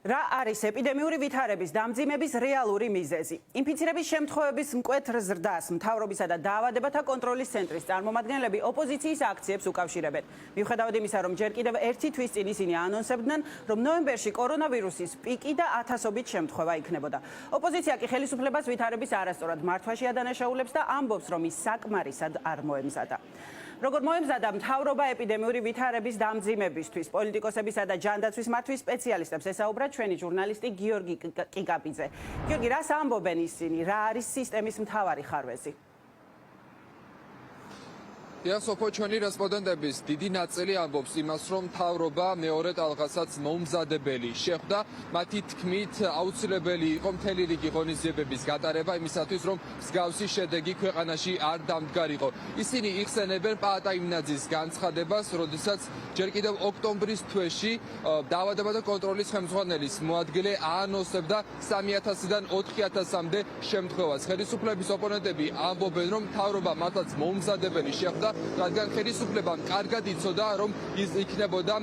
რა არის ეპიდემიური ვითარების დამძიმების რეალური მიზეზი? ინფიცირების შემთხვევების მკვეთრ ზრდას მთავრობისა და დაავადებათა კონტროლის ცენტრის წარმომადგენლები ოპოზიციის აქციებს უკავშირებენ. მიუხედავად იმისა, რომ ჯერ კიდევ ერთი თვის წინ ისინი ანონსებდნენ, რომ ნოემბერში კორონავირუსის პიკი და ათასობით შემთხვევა იქნებოდა. ოპოზიცია კი ხელისუფლებას ვითარების არასწორად მართვაში ადანაშაულებს და ამბობს, რომ ის საკმარისად არ მოემზადა. Როგორ მოემზადა მთავრობა ეპიდემიური ვითარების დამძიმებისთვის, პოლიტიკოსებისა და ჯანდაცვის მართვის სპეციალისტებს ესაუბრა ჩვენი ჟურნალისტი გიორგი კიკაბიძე. გიორგი, რას ამბობენ ისინი? რა არის სისტემის მთავარი ხარვეზი? სოფო, ჩვენი რესპონდენტების დიდი ნაწილი ამბობს იმას, რომ მთავრობა მეორე ტალღასაც მოუმზადებელი შეხვდა. მათი თქმით, აუცილებელი იყო მთელი რიგი ღონისძიებების გატარება იმისათვის, რომ მსგავსი შედეგი ქვეყანაში არ დამდგარიყო. ისინი იხსენებენ პაატა იმნაძის განცხადებას, როდესაც ჯერ კიდევ ოქტომბრის თვეში დაავადებათა კონტროლის ხელმძღვანელის მოადგილე აანონსებდა 3000-დან 4000-მდე შემთხვევას. ხელისუფლების ოპონენტები ამბობენ, რომ მთავრობა მართლაც მოუმზადებელი შეხვდა, რადგან ხელისუფლებამ კარგად იცოდა, რომ ის იქნებოდა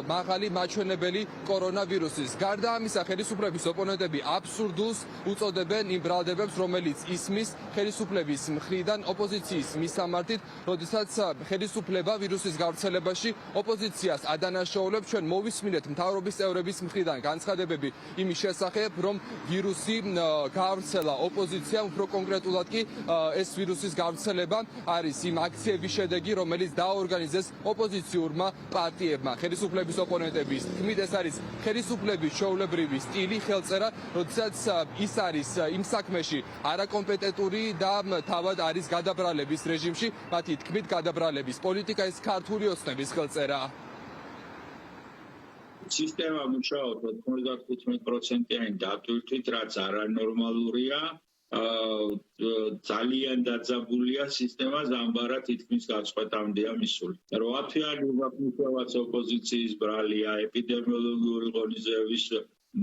მაღალი მაჩვენებელი კორონავირუსის. გარდა ამისა, ხელისუფლების ოპონენტები აბსურდულს უწოდებენ იმ ბრალდებებს, რომელიც ისმის ხელისუფლების მხრიდან ოპოზიციის მისამართით, როდესაც ხელისუფლება ვირუსის გავრცელებაში ოპოზიციას ადანაშაულებს. ჩვენ მოვისმინეთ მთავრობის წევრების მხრიდან განცხადებები იმის შესახებ, რომ ვირუსი გავრცელა ოპოზიციამ, უფრო კონკრეტულად კი ეს ვირუსის გავრცელება არის იმ აქციების შედეგი, რომელიც დააორგანიზეს ოპოზიციურმა პარტიებმა. ხელისუფლების ოპონენტების თქმით, ეს არის ხელისუფლების ჩვეულებრივი სტილი, ხელწერა, როდესაც ის არის იმ საქმეში არაკომპეტენტური და თავად არის გადაბრალების რეჟიმში, მათი თქმით გადაბრალების პოლიტიკა ეს ქართული ოცნების ხელწერაა. სისტემა მუშაობს 95%-იანი დატვირთვით, რაც არანორმალურია. ძალიან დაძაბულია სისტემა, ზამბარა თითქმის გაწყვეტამდეა მისული. 8 თვიანი უგაფრთხილებას ოპოზიციის ბრალია, ეპიდემიოლოგიური ღონისძიების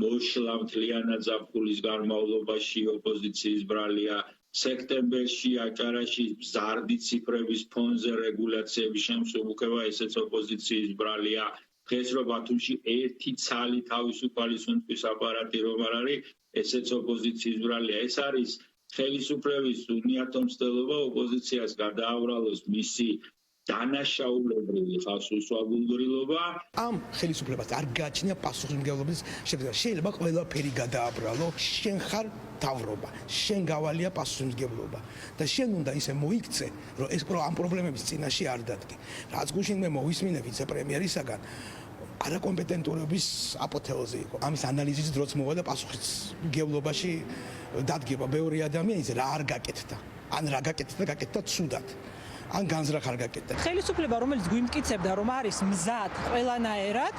მოშლა მთლიანად ზაფხულის განმავლობაში ოპოზიციის ბრალია. სექტემბერში აჭარაში მზარდი ციფრების ფონზე რეგულაციების შემსუბუქება, ესეც ოპოზიციის ბრალია. დღეს რო ბათუმში ერთი ცალი თავისუფალი სუნთქვის აპარატი რომ არ არის, ესეც ოპოზიციის ბრალია. ეს არის ხელისუფლების უნიათომცდელობა ოპოზიციას გადააბრალოს მისი დანაშაულებრივი ხალხსუსვაგულგრილობა. ამ ხელისუფლებას არ გააჩნია პასუხისმგებლობის შედეგი. შეიძლება ყველაფერი გადააბრალო, შენ ხარ თავრობა, შენ გავალია პასუხისმგებლობა და შენ უნდა ისე მოიქცე, რომ ეს ამ პრობლემების წინაშე არ დადგე. რაც გუშინ მე მოვისმინე ვიცე-პრემიერისაგან, არაკომპეტენტურობის აპოთეოზი იყო. ამის ანალიზის დროც მოვა და პასუხისმგებლობაში დადგება ბევრი ადამიანი, რა არ გაკეთდა. ან რა გაკეთდა, გაკეთდა ცუდად. ან განზრახ არ გაკეთდა. ხელისუფლება, რომელიც გვიმტკიცებდა, რომ არის მზად ყველანაირად,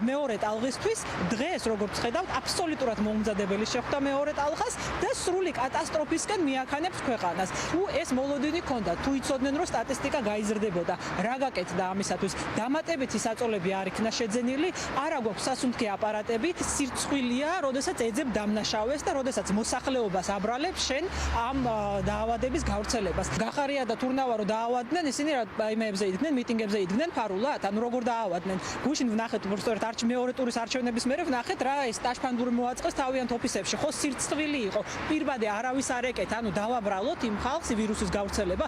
მეორე ტალღისთვის, დღეს როგორც ხედავთ, აბსოლუტურად მოუმზადებელი შეხვდა მეორე ტალღას და სრული კატასტროფისკენ მიაქანებს ქვეყანას. თუ ეს მოლოდინი ქონდა, თუ იცოდნენ, რომ სტატისტიკა გაიზრდებოდა, რა გაკეთდა ამისათვის? დამატებითი საწოლები არ იქნა შეძენილი, არა გვაქვს სასუნთქი აპარატები, სირცხვილია, როდესაც ეძებ დამნაშავეს და როდესაც მოსახლეობას აბრალებს შენ ამ დაავადების გავრცელებას. გახარია და თურნავა რომ დაავადდნენ, ისინი იმეებზე იდგნენ, მიტინგებზე იდგნენ ფარულად, ანუ როგორ დაავადდნენ. გუშინ ვნახეთ უბრალოდ მეორე ტურის არჩევნების მერე ვნახეთ რა ეს ტაშფანდური მოაწყეს თავიანთ ოფისებში. ხო სირცხვილი იყო. პირბადე არავის არ ეკეთა, ანუ დავაბრალოთ იმ ხალხს ვირუსის გავრცელება.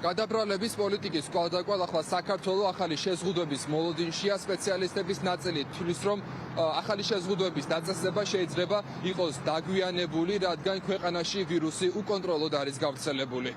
გადაბრალების პოლიტიკის კვალდაკვალ ახლა საქართველოს ახალი შეზღუდვების მოლოდინშია. სპეციალისტების ნაწილი თვლის, რომ ახალი შეზღუდვების დაწესება შეიძლება იყოს დაგვიანებული, რადგან ქვეყანაში ვირუსი უკონტროლოდ არის გავრცელებული.